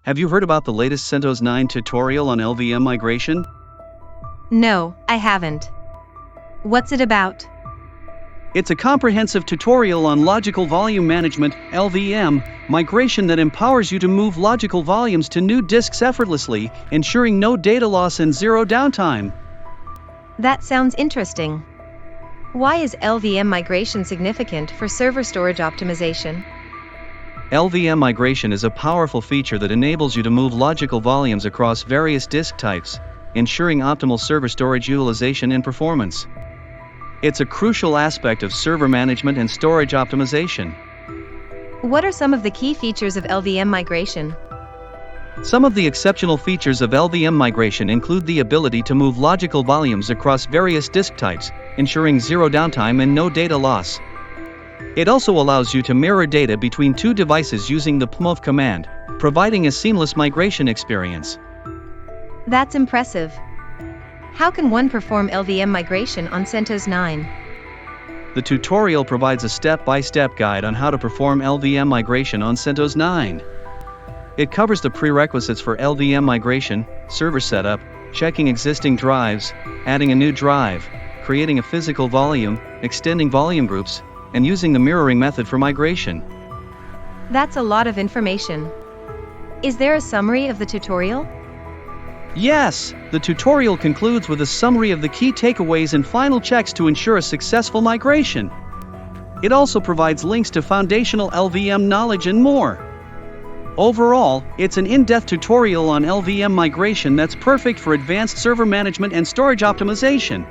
Have you heard about the latest CentOS 9 tutorial on LVM migration? No, I haven't. What's it about? It's a comprehensive tutorial on logical volume management, LVM, migration that empowers you to move logical volumes to new disks effortlessly, ensuring no data loss and zero downtime. That sounds interesting. Why is LVM migration significant for server storage optimization? LVM migration is a powerful feature that enables you to move logical volumes across various disk types, ensuring optimal server storage utilization and performance. It's a crucial aspect of server management and storage optimization. What are some of the key features of LVM migration? Some of the exceptional features of LVM migration include the ability to move logical volumes across various disk types, ensuring zero downtime and no data loss. It also allows you to mirror data between two devices using the pmove command, providing a seamless migration experience. That's impressive. How can one perform LVM migration on CentOS 9? The tutorial provides a step-by-step guide on how to perform LVM migration on CentOS 9. It covers the prerequisites for LVM migration, server setup, checking existing drives, adding a new drive, creating a physical volume, extending volume groups, and using the mirroring method for migration. That's a lot of information. Is there a summary of the tutorial? Yes, the tutorial concludes with a summary of the key takeaways and final checks to ensure a successful migration. It also provides links to foundational LVM knowledge and more. Overall, it's an in-depth tutorial on LVM migration that's perfect for advanced server management and storage optimization.